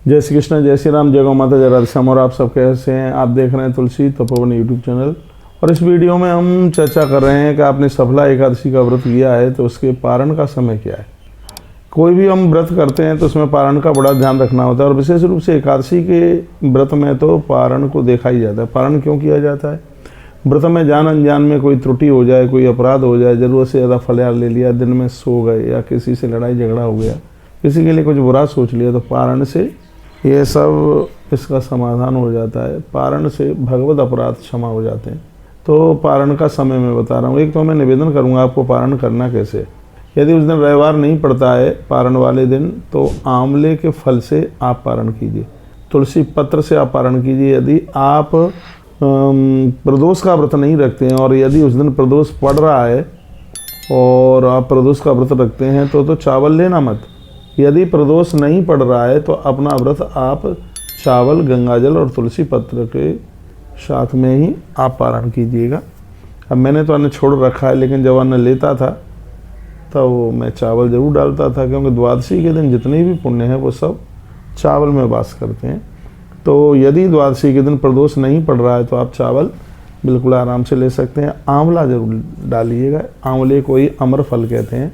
जय श्री कृष्ण, जय श्री राम, जय गौ माता, जय राधे श्याम। और आप सब कैसे हैं? आप देख रहे हैं तुलसी तपोवन यूट्यूब चैनल। और इस वीडियो में हम चर्चा कर रहे हैं कि आपने सफला एकादशी का व्रत किया है तो उसके पारण का समय क्या है। कोई भी हम व्रत करते हैं तो उसमें पारण का बड़ा ध्यान रखना होता है। और विशेष रूप से एकादशी के व्रत में तो पारण को देखा ही जाता है। पारण क्यों किया जाता है? व्रत में जान अनजान में कोई त्रुटि हो जाए, कोई अपराध हो जाए, ज़रूरत से ज़्यादा फलाहार ले लिया, दिन में सो गए, या किसी से लड़ाई झगड़ा हो गया, किसी के लिए कुछ बुरा सोच लिया, तो पारण से ये सब इसका समाधान हो जाता है। पारण से भगवत अपराध क्षमा हो जाते हैं। तो पारण का समय मैं बता रहा हूँ। एक तो मैं निवेदन करूँगा आपको पारण करना कैसे। यदि उस दिन रविवार नहीं पड़ता है पारण वाले दिन, तो आंवले के फल से आप पारण कीजिए, तुलसी पत्र से आप पारण कीजिए। यदि आप प्रदोष का व्रत नहीं रखते हैं और यदि उस दिन प्रदोष पड़ रहा है और आप प्रदोष का व्रत रखते हैं तो चावल लेना मत। यदि प्रदोष नहीं पड़ रहा है तो अपना व्रत आप चावल, गंगाजल और तुलसी पत्र के साथ में ही आप पारण कीजिएगा। अब मैंने तो अन्न छोड़ रखा है, लेकिन जब अन्न लेता था तो मैं चावल ज़रूर डालता था, क्योंकि द्वादशी के दिन जितने भी पुण्य हैं वो सब चावल में वास करते हैं। तो यदि द्वादशी के दिन प्रदोष नहीं पड़ रहा है तो आप चावल बिल्कुल आराम से ले सकते हैं। आंवला ज़रूर डालिएगा। आंवले को ही अमर फल कहते हैं,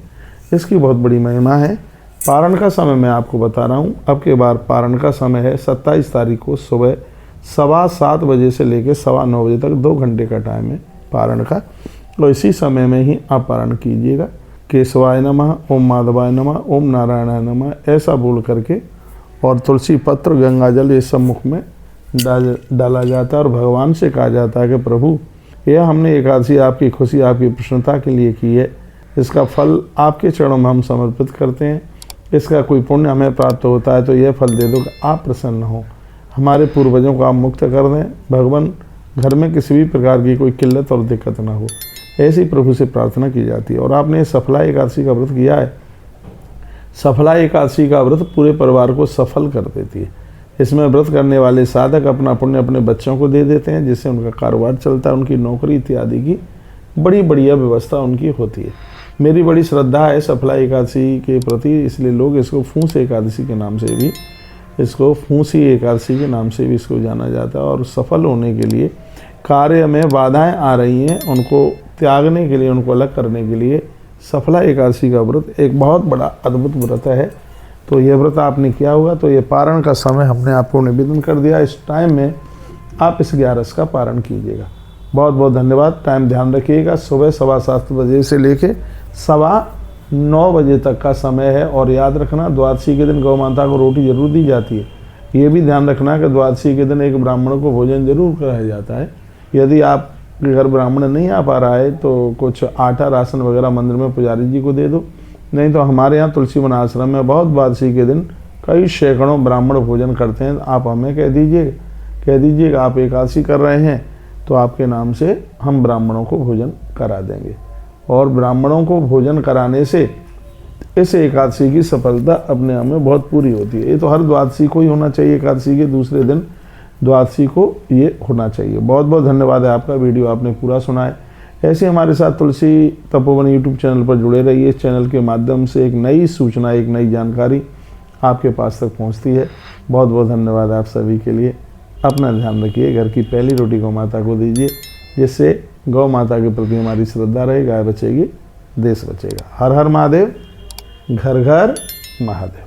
इसकी बहुत बड़ी महिमा है। पारण का समय मैं आपको बता रहा हूँ। अब के बार पारण का समय है 27 तारीख को सुबह 7:15 बजे से लेकर 9:15 बजे तक 2 घंटे का टाइम है पारण का। और इसी समय में ही आप पारण कीजिएगा। केशवाय नमः, ओम माधवाय नमः, ओम नारायणाय नमः, ऐसा बोल करके, और तुलसी पत्र, गंगाजल ये सब मुख में डाला जाता है। और भगवान से कहा जाता है कि प्रभु, यह हमने एकादशी आपकी खुशी, आपकी प्रसन्नता के लिए की है। इसका फल आपके चरणों में हम समर्पित करते हैं। इसका कोई पुण्य हमें प्राप्त होता है तो यह फल दे दो कि आप प्रसन्न हो, हमारे पूर्वजों को आप मुक्त कर दें। भगवान, घर में किसी भी प्रकार की कोई किल्लत और दिक्कत ना हो, ऐसी प्रभु से प्रार्थना की जाती है। और आपने सफला एकादशी का व्रत किया है। सफला एकादशी का व्रत पूरे परिवार को सफल कर देती है। इसमें व्रत करने वाले साधक अपना पुण्य अपने बच्चों को दे देते हैं, जिससे उनका कारोबार चलता है, उनकी नौकरी इत्यादि की बड़ी बढ़िया व्यवस्था उनकी होती है। मेरी बड़ी श्रद्धा है सफला एकादशी के प्रति, इसलिए लोग इसको फूस एकादशी के नाम से भी, इसको फूसी एकादशी के नाम से भी इसको जाना जाता है। और सफल होने के लिए, कार्य में बाधाएं आ रही हैं उनको त्यागने के लिए, उनको अलग करने के लिए सफला एकादशी का व्रत एक बहुत बड़ा अद्भुत व्रत है। तो यह व्रत आपने किया होगा। तो ये पारण का समय हमने आपको निवेदन कर दिया। इस टाइम में आप इस 11 का पारण कीजिएगा। बहुत बहुत धन्यवाद। टाइम ध्यान रखिएगा। सुबह 7:15 बजे से लेके 9:15 बजे तक का समय है। और याद रखना, द्वादशी के दिन गौ माता को रोटी जरूर दी जाती है। ये भी ध्यान रखना कि द्वादशी के दिन एक ब्राह्मण को भोजन जरूर कराया जाता है। यदि आप घर ब्राह्मण नहीं आ पा रहा है तो कुछ आटा, राशन वगैरह मंदिर में पुजारी जी को दे दो। नहीं तो हमारे यहाँ तुलसी वन आश्रम में बहुत द्वादशी के दिन कई सैकड़ों ब्राह्मण भोजन करते हैं। आप हमें कह दीजिएगा आप एकादशी कर रहे हैं तो आपके नाम से हम ब्राह्मणों को भोजन करा देंगे। और ब्राह्मणों को भोजन कराने से इस एकादशी की सफलता अपने आप में बहुत पूरी होती है। ये तो हर द्वादशी को ही होना चाहिए। एकादशी के दूसरे दिन द्वादशी को ये होना चाहिए। बहुत बहुत धन्यवाद है आपका। वीडियो आपने पूरा सुना है। ऐसे हमारे साथ तुलसी तपोवन यूट्यूब चैनल पर जुड़े रहिए। इस चैनल के माध्यम से एक नई सूचना, एक नई जानकारी आपके पास तक पहुंचती है। बहुत बहुत धन्यवाद आप सभी के लिए। अपना ध्यान रखिए। घर की पहली रोटी गौ माता को दीजिए, जिससे गौ माता के प्रति हमारी श्रद्धा रहे, गाय बचेगी, देश बचेगा। हर हर महादेव, घर घर महादेव।